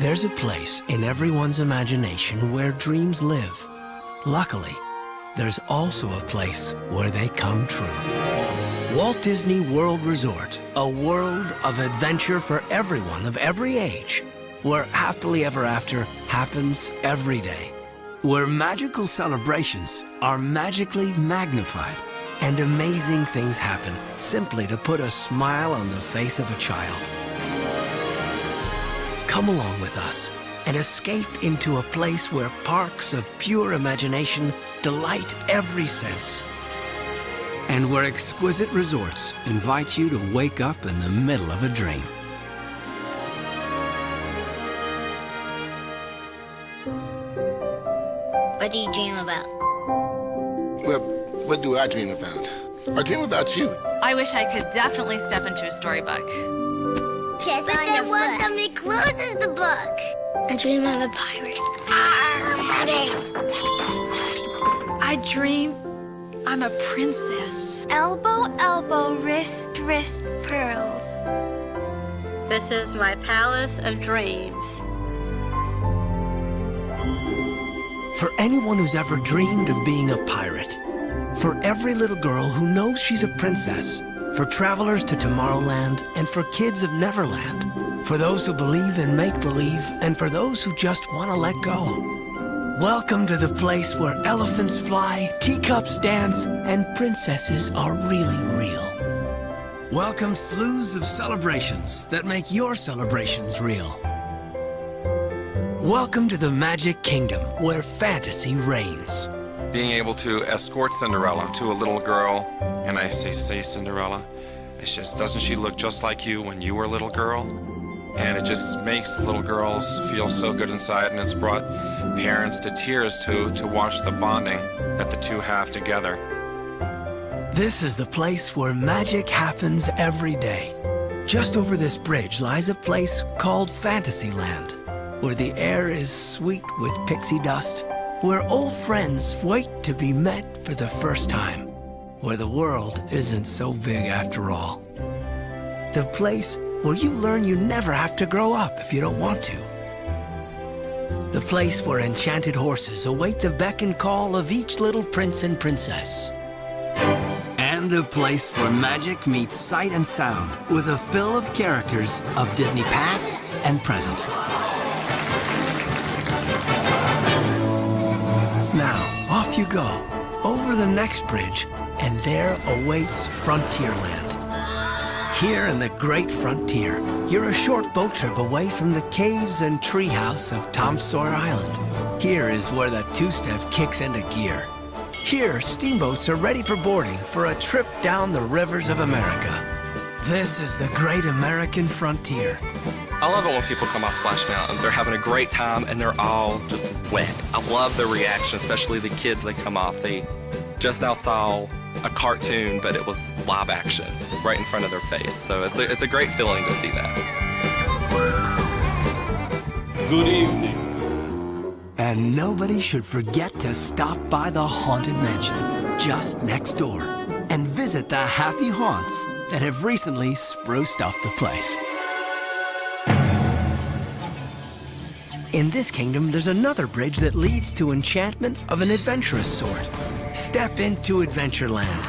There's a place in everyone's imagination where dreams live. Luckily, there's also a place where they come true. Walt Disney World Resort, a world of adventure for everyone of every age, where happily ever after happens every day, where magical celebrations are magically magnified and amazing things happen simply to put a smile on the face of a child. Come along with us and escape into a place where parks of pure imagination delight every sense, and where exquisite resorts invite you to wake up in the middle of a dream. What do you dream about? Well, what do I dream about? I dream about you. I wish I could definitely step into a storybook. Just on your foot. What somebody closes the book? I dream I'm a pirate. I dream I'm a princess. Elbow, elbow, wrist, wrist, pearls. This is my palace of dreams. For anyone who's ever dreamed of being a pirate, for every little girl who knows she's a princess, for travelers to Tomorrowland, and for kids of Neverland, for those who believe in make-believe, and for those who just want to let go. Welcome to the place where elephants fly, teacups dance, and princesses are really real. Welcome slews of celebrations that make your celebrations real. Welcome to the Magic Kingdom, where fantasy reigns. Being able to escort Cinderella to a little girl, and I say Cinderella, it's just, doesn't she look just like you when you were a little girl? And it just makes little girls feel so good inside, and it's brought parents to tears to watch the bonding that the two have together. This is the place where magic happens every day. Just over this bridge lies a place called Fantasyland, where the air is sweet with pixie dust, where old friends wait to be met for the first time, where the world isn't so big after all. The place where you learn you never have to grow up if you don't want to. The place where enchanted horses await the beck and call of each little prince and princess. And the place where magic meets sight and sound with a fill of characters of Disney past and present. Now, off you go, over the next bridge, and there awaits Frontierland. Here in the Great Frontier, you're a short boat trip away from the caves and treehouse of Tom Sawyer Island. Here is where the two-step kicks into gear. Here, steamboats are ready for boarding for a trip down the rivers of America. This is the Great American Frontier. I love it when people come off Splash Mountain. They're having a great time, and they're all just wet. I love their reaction, especially the kids that come off. They just now saw a cartoon, but it was live action right in front of their face. So it's a great feeling to see that. Good evening. And nobody should forget to stop by the Haunted Mansion, just next door, and visit the happy haunts that have recently spruced up the place. In this kingdom, there's another bridge that leads to enchantment of an adventurous sort. Step into Adventureland.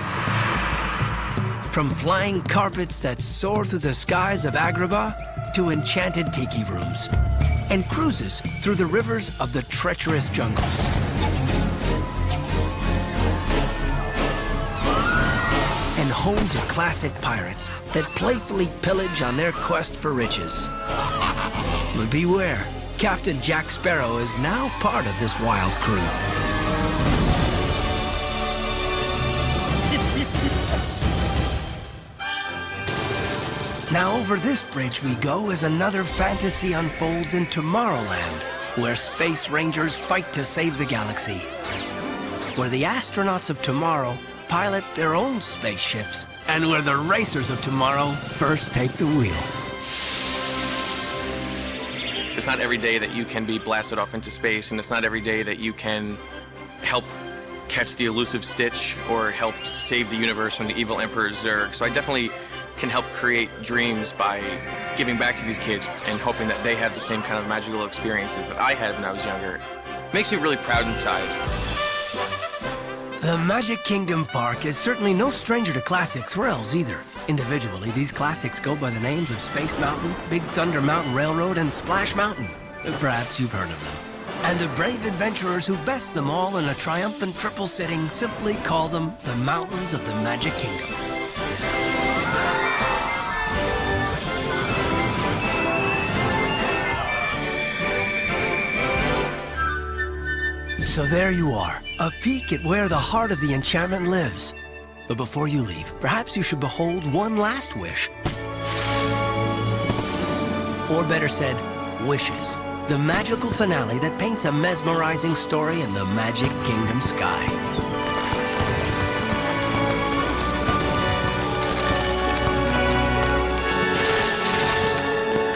From flying carpets that soar through the skies of Agrabah to enchanted tiki rooms, and cruises through the rivers of the treacherous jungles. And home to classic pirates that playfully pillage on their quest for riches. But beware, Captain Jack Sparrow is now part of this wild crew. Now over this bridge we go as another fantasy unfolds in Tomorrowland, where space rangers fight to save the galaxy. Where the astronauts of tomorrow pilot their own spaceships, and where the racers of tomorrow first take the wheel. It's not every day that you can be blasted off into space, and it's not every day that you can help catch the elusive Stitch or help save the universe from the evil Emperor Zurg. So I definitely can help create dreams by giving back to these kids and hoping that they have the same kind of magical experiences that I had when I was younger. Makes me really proud inside. The Magic Kingdom Park is certainly no stranger to classic thrills either. Individually, these classics go by the names of Space Mountain, Big Thunder Mountain Railroad, and Splash Mountain. Perhaps you've heard of them. And the brave adventurers who best them all in a triumphant triple sitting simply call them the Mountains of the Magic Kingdom. So there you are, a peek at where the heart of the enchantment lives. But before you leave, perhaps you should behold one last wish. Or better said, wishes. The magical finale that paints a mesmerizing story in the Magic Kingdom sky.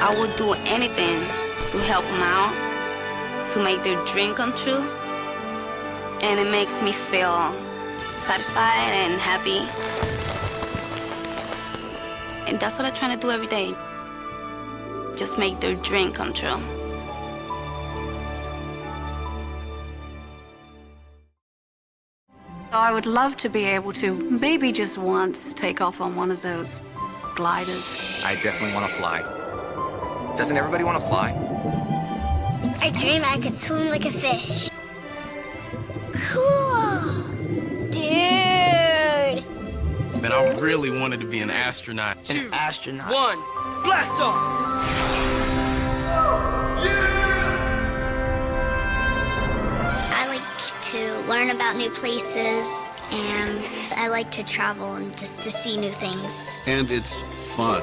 I would do anything to help them out, to make their dream come true. And it makes me feel satisfied and happy. And that's what I try to do every day. Just make their dream come true. I would love to be able to, maybe just once, take off on one of those gliders. I definitely want to fly. Doesn't everybody want to fly? I dream I could swim like a fish. Cool! Dude! Man, I really wanted to be an astronaut. An astronaut. 1, blast off! I like to learn about new places, and I like to travel and just to see new things. And it's fun.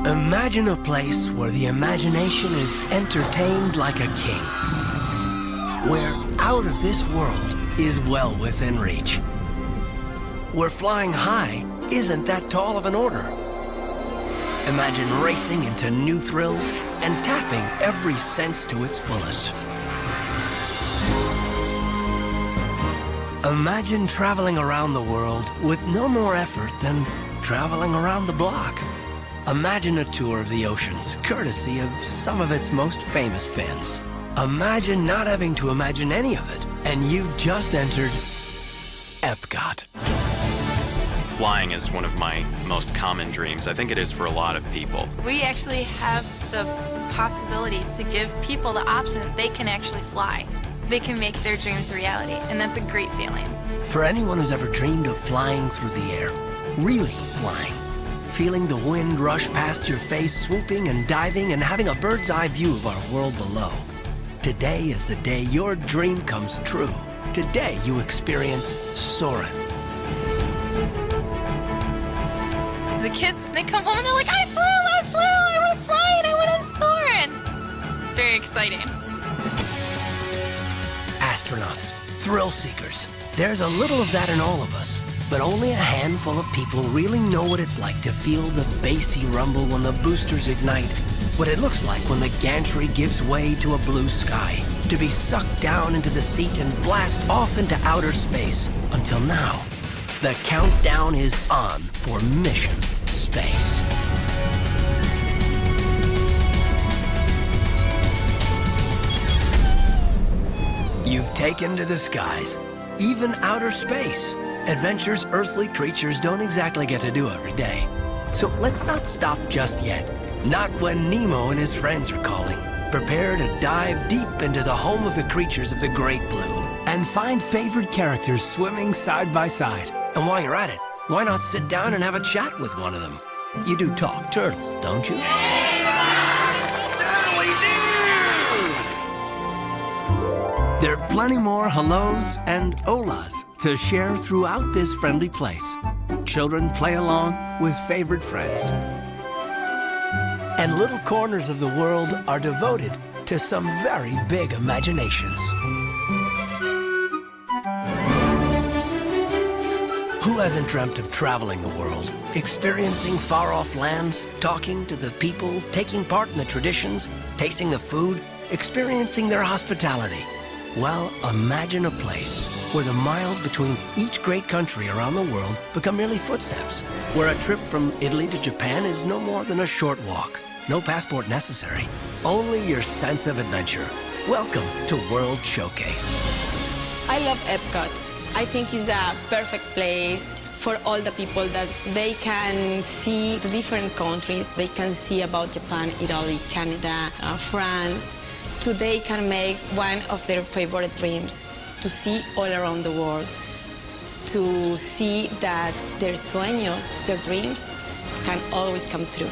Imagine a place where the imagination is entertained like a king. Where out of this world is well within reach. Where flying high isn't that tall of an order. Imagine racing into new thrills and tapping every sense to its fullest. Imagine traveling around the world with no more effort than traveling around the block. Imagine a tour of the oceans, courtesy of some of its most famous fins. Imagine not having to imagine any of it, and you've just entered Epcot. Flying is one of my most common dreams. I think it is for a lot of people. We actually have the possibility to give people the option that they can actually fly. They can make their dreams a reality, and that's a great feeling. For anyone who's ever dreamed of flying through the air, really flying, feeling the wind rush past your face, swooping and diving and having a bird's eye view of our world below. Today is the day your dream comes true. Today you experience soaring. The kids, they come home and they're like, I went flying, I went on soaring. Very exciting. Astronauts, thrill seekers. There's a little of that in all of us, but only a handful of people really know what it's like to feel the bassy rumble when the boosters ignite, what it looks like when the gantry gives way to a blue sky, to be sucked down into the seat and blast off into outer space. Until now, the countdown is on for Mission Space. You've taken to the skies, even outer space. Adventures earthly creatures don't exactly get to do every day. So let's not stop just yet. Not when Nemo and his friends are calling. Prepare to dive deep into the home of the creatures of the Great Blue and find favorite characters swimming side by side. And while you're at it, why not sit down and have a chat with one of them? You do talk turtle, don't you? Certainly do! There are plenty more hellos and olas to share throughout this friendly place. Children play along with favorite friends. And little corners of the world are devoted to some very big imaginations. Who hasn't dreamt of traveling the world, experiencing far-off lands, talking to the people, taking part in the traditions, tasting the food, experiencing their hospitality? Well, imagine a place where the miles between each great country around the world become merely footsteps, where a trip from Italy to Japan is no more than a short walk. No passport necessary, only your sense of adventure. Welcome to World Showcase. I love Epcot. I think it's a perfect place for all the people that they can see the different countries. They can see about Japan, Italy, Canada, France. So they can make one of their favorite dreams, to see all around the world, to see that their sueños, their dreams, can always come through.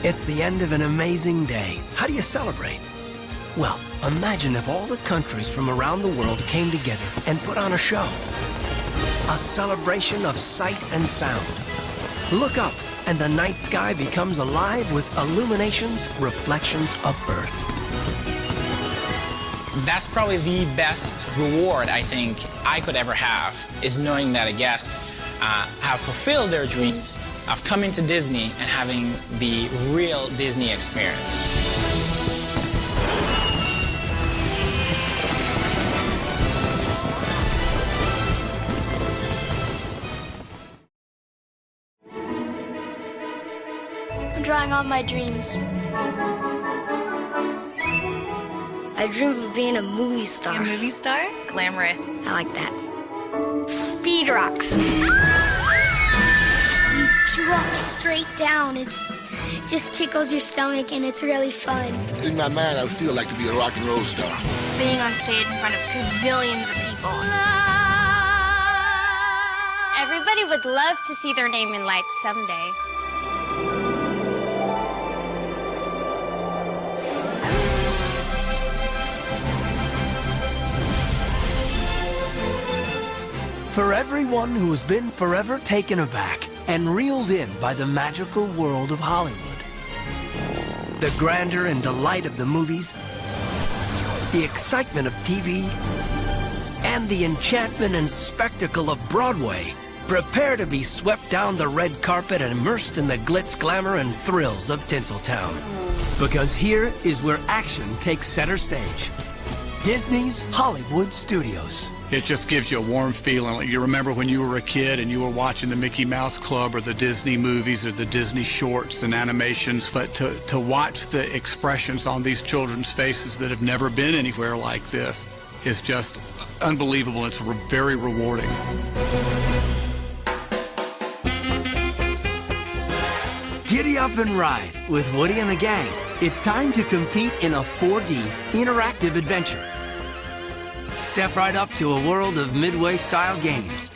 It's the end of an amazing day. How do you celebrate? Well, imagine if all the countries from around the world came together and put on a show. A celebration of sight and sound. Look up, and the night sky becomes alive with illuminations, reflections of Earth. That's probably the best reward I think I could ever have, is knowing that a guest have fulfilled their dreams of coming to Disney and having the real Disney experience. I'm drawing all my dreams. I dream of being a movie star. A movie star? Glamorous. I like that. Speed rocks. You drop straight down. It just tickles your stomach and it's really fun. In my mind, I would still like to be a rock and roll star. Being on stage in front of gazillions of people. Everybody would love to see their name in lights someday. For everyone who has been forever taken aback and reeled in by the magical world of Hollywood. The grandeur and delight of the movies, the excitement of TV, and the enchantment and spectacle of Broadway. Prepare to be swept down the red carpet and immersed in the glitz, glamour, and thrills of Tinseltown. Because here is where action takes center stage. Disney's Hollywood Studios. It just gives you a warm feeling. Like you remember when you were a kid and you were watching the Mickey Mouse Club or the Disney movies or the Disney shorts and animations, but to watch the expressions on these children's faces that have never been anywhere like this is just unbelievable. It's very rewarding. Giddy up and ride with Woody and the gang. It's time to compete in a 4D interactive adventure. Step right up to a world of Midway-style games.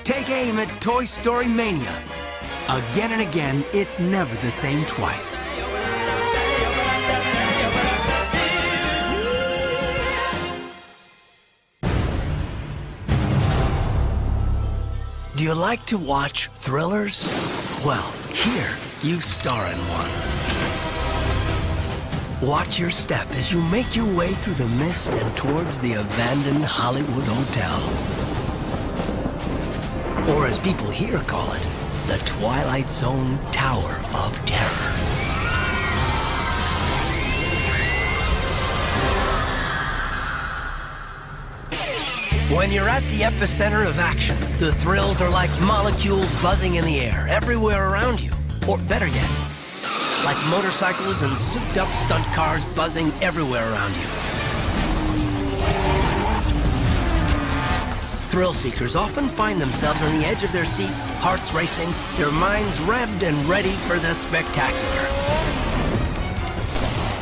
Take aim at Toy Story Mania. Again and again, it's never the same twice. Do you like to watch thrillers? Well, here, you star in one. Watch your step as you make your way through the mist and towards the abandoned Hollywood Hotel. Or as people here call it, the Twilight Zone Tower of Terror. When you're at the epicenter of action, the thrills are like molecules buzzing in the air everywhere around you. Or better yet, like motorcycles and souped-up stunt cars buzzing everywhere around you. Thrill seekers often find themselves on the edge of their seats, hearts racing, their minds revved and ready for the spectacular.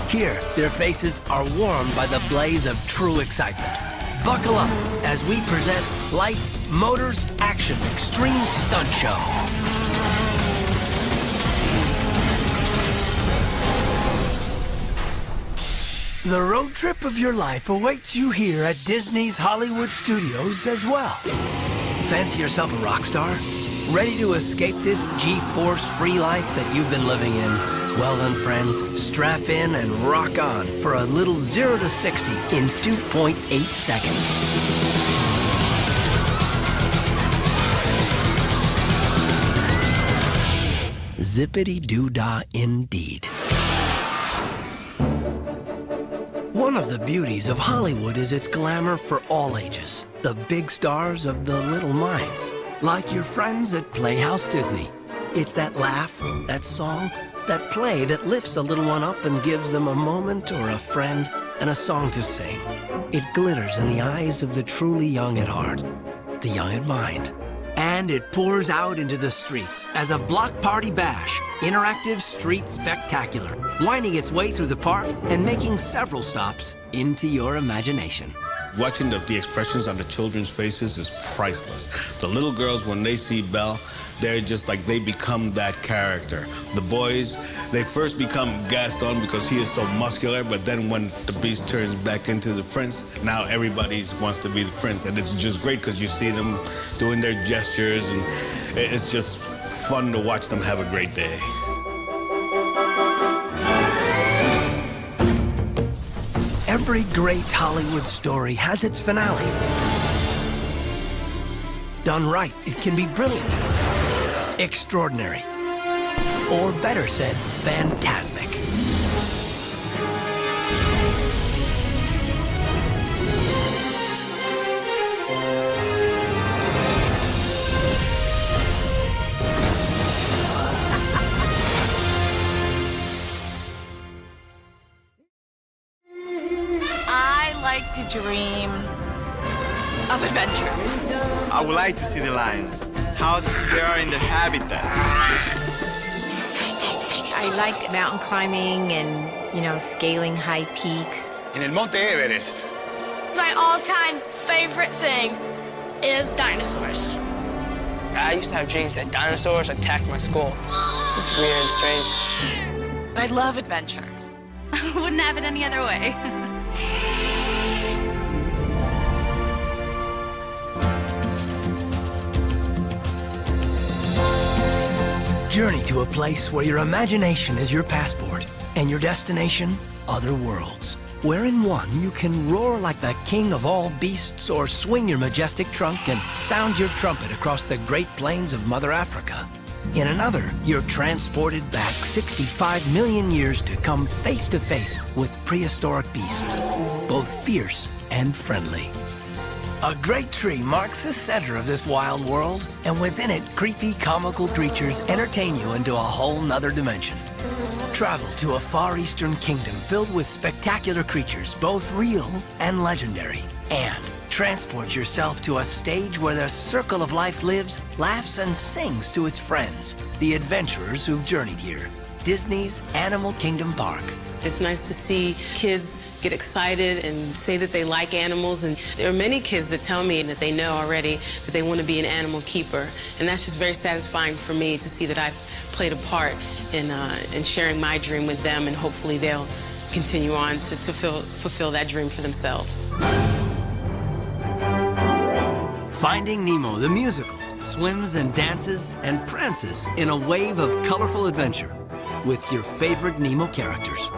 Here, their faces are warmed by the blaze of true excitement. Buckle up as we present Lights, Motors, Action Extreme Stunt Show. The road trip of your life awaits you here at Disney's Hollywood Studios as well. Fancy yourself a rock star? Ready to escape this G-force free life that you've been living in? Well then, friends, strap in and rock on for a little 0 to 60 in 2.8 seconds. Zippity-doo-dah indeed. One of the beauties of Hollywood is its glamour for all ages. The big stars of the little minds, like your friends at Playhouse Disney. It's that laugh, that song, that play that lifts a little one up and gives them a moment or a friend and a song to sing. It glitters in the eyes of the truly young at heart, the young at mind. And it pours out into the streets as a Block Party Bash, interactive street spectacular, winding its way through the park and making several stops into your imagination. Watching the expressions on the children's faces is priceless. The little girls, when they see Belle, they're just like, they become that character. The boys, they first become Gaston because he is so muscular, but then when the beast turns back into the prince, now everybody wants to be the prince. And it's just great because you see them doing their gestures, and it's just fun to watch them have a great day. Every great Hollywood story has its finale. Done right, it can be brilliant, extraordinary, or better said, fantastic. To dream of adventure. I would like to see the lions, how they are in their habitat. I like mountain climbing and, scaling high peaks. In el Monte Everest. My all-time favorite thing is dinosaurs. I used to have dreams that dinosaurs attacked my school. This is weird and strange. I love adventure. Wouldn't have it any other way. Journey to a place where your imagination is your passport and your destination, other worlds. Where in one you can roar like the king of all beasts or swing your majestic trunk and sound your trumpet across the great plains of Mother Africa. In another, you're transported back 65 million years to come face to face with prehistoric beasts, both fierce and friendly. A great tree marks the center of this wild world, and within it, creepy, comical creatures entertain you into a whole nother dimension. Travel to a Far Eastern kingdom filled with spectacular creatures, both real and legendary, and transport yourself to a stage where the circle of life lives, laughs, and sings to its friends, the adventurers who've journeyed here. Disney's Animal Kingdom Park. It's nice to see kids get excited and say that they like animals, and there are many kids that tell me that they know already that they want to be an animal keeper, and that's just very satisfying for me to see that I've played a part in sharing my dream with them, and hopefully they'll continue on to fulfill that dream for themselves. Finding Nemo the musical swims and dances and prances in a wave of colorful adventure with your favorite Nemo characters.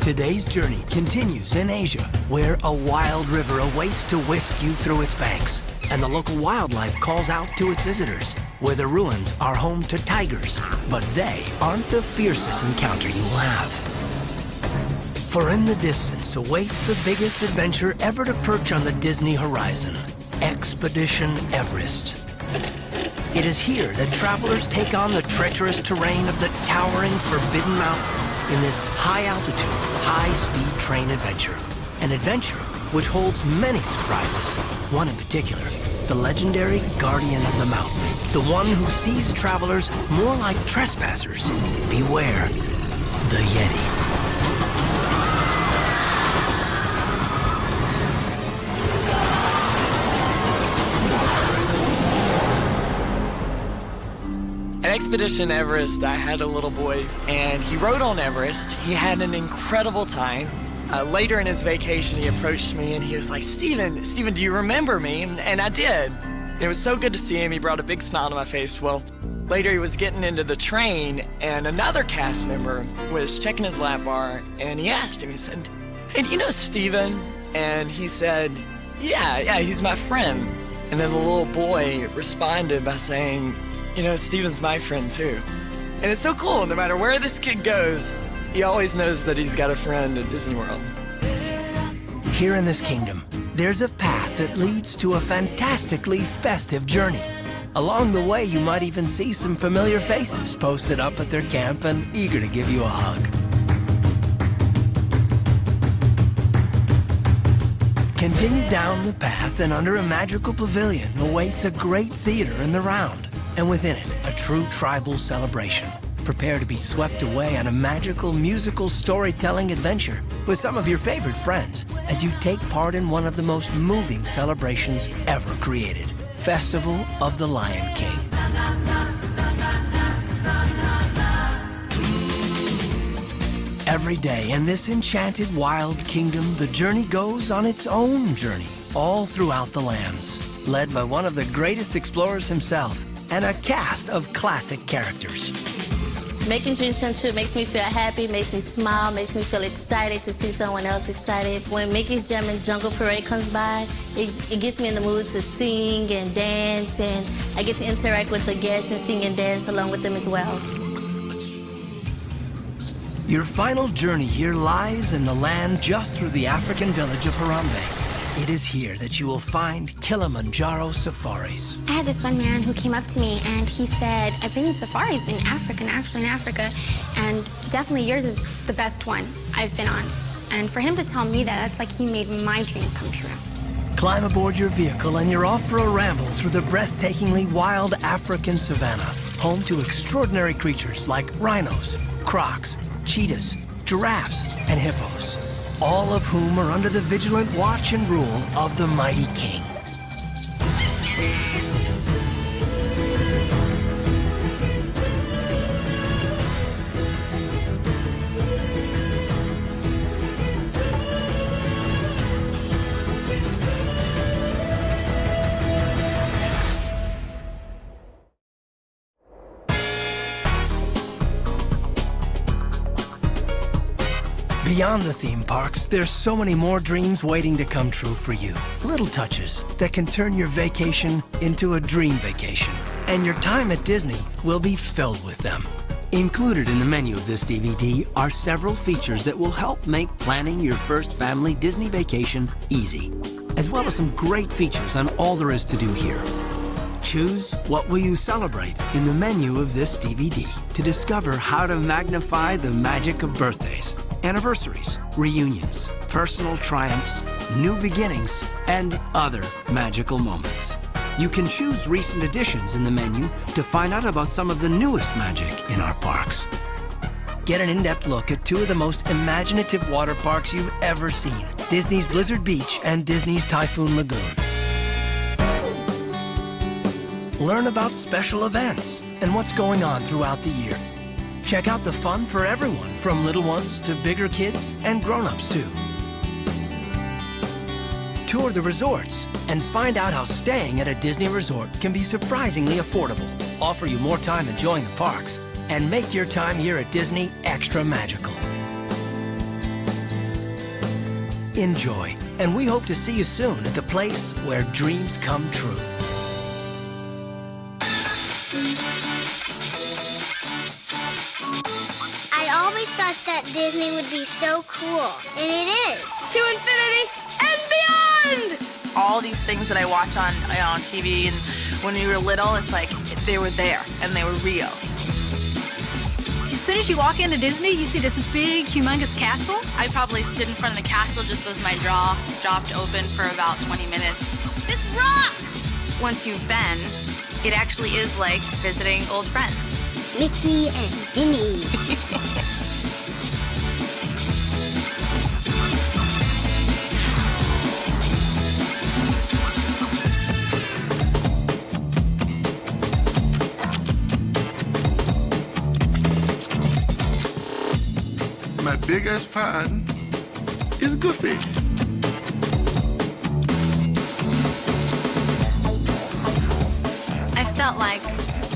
Today's journey continues in Asia, where a wild river awaits to whisk you through its banks, and the local wildlife calls out to its visitors, where the ruins are home to tigers, but they aren't the fiercest encounter you will have. For in the distance awaits the biggest adventure ever to perch on the Disney horizon, Expedition Everest. It is here that travelers take on the treacherous terrain of the towering Forbidden Mountain in this high-altitude, high-speed train adventure. An adventure which holds many surprises. One in particular, the legendary Guardian of the Mountain, the one who sees travelers more like trespassers. Beware the Yeti. At Expedition Everest, I had a little boy, and he rode on Everest. He had an incredible time. Later in his vacation, he approached me, and he was like, Steven, do you remember me? And I did. And it was so good to see him. He brought a big smile to my face. Well, later he was getting into the train, and another cast member was checking his lap bar, and he asked him, he said, hey, do you know Steven? And he said, yeah, he's my friend. And then the little boy responded by saying, you know, Steven's my friend too. And it's so cool, no matter where this kid goes, he always knows that he's got a friend at Disney World. Here in this kingdom, there's a path that leads to a fantastically festive journey. Along the way, you might even see some familiar faces posted up at their camp and eager to give you a hug. Continue down the path and under a magical pavilion awaits a great theater in the round. And within it, a true tribal celebration. Prepare to be swept away on a magical musical storytelling adventure with some of your favorite friends as you take part in one of the most moving celebrations ever created. Festival of the Lion King. Every day in this enchanted wild kingdom, the journey goes on its own journey, all throughout the lands, led by one of the greatest explorers himself and a cast of classic characters. Making dreams come true makes me feel happy, makes me smile, makes me feel excited to see someone else excited. When Mickey's Jammin' Jungle Parade comes by, it gets me in the mood to sing and dance, and I get to interact with the guests and sing and dance along with them as well. Your final journey here lies in the land just through the African village of Harambe. It is here that you will find Kilimanjaro safaris. I had this one man who came up to me and he said, I've been in safaris in Africa, and definitely yours is the best one I've been on. And for him to tell me that, that's like he made my dream come true. Climb aboard your vehicle and you're off for a ramble through the breathtakingly wild African savanna, home to extraordinary creatures like rhinos, crocs, cheetahs, giraffes, and hippos, all of whom are under the vigilant watch and rule of the mighty king. Beyond the theme parks, there's so many more dreams waiting to come true for you. Little touches that can turn your vacation into a dream vacation. And your time at Disney will be filled with them. Included in the menu of this DVD are several features that will help make planning your first family Disney vacation easy, as well as some great features on all there is to do here. Choose What Will You Celebrate in the menu of this DVD to discover how to magnify the magic of birthdays, anniversaries, reunions, personal triumphs, new beginnings, and other magical moments. You can choose recent additions in the menu to find out about some of the newest magic in our parks. Get an in-depth look at two of the most imaginative water parks you've ever seen, Disney's Blizzard Beach and Disney's Typhoon Lagoon. Learn about special events and what's going on throughout the year. Check out the fun for everyone, from little ones to bigger kids and grown-ups too. Tour the resorts and find out how staying at a Disney resort can be surprisingly affordable, offer you more time enjoying the parks, and make your time here at Disney extra magical. Enjoy, and we hope to see you soon at the place where dreams come true. I always thought that Disney would be so cool, and it is. To infinity and beyond! All these things that I watch on TV, and when we were little, it's like they were there and they were real. As soon as you walk into Disney, you see this big, humongous castle. I probably stood in front of the castle just with my jaw dropped open for about 20 minutes. This rocks! Once you've been, it actually is like visiting old friends. Mickey and Minnie. My biggest fan is Goofy. I felt like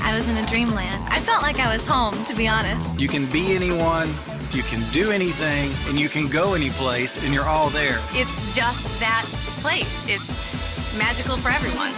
I was in a dreamland. I felt like I was home, to be honest. You can be anyone, you can do anything, and you can go any place, and you're all there. It's just that place. It's magical for everyone.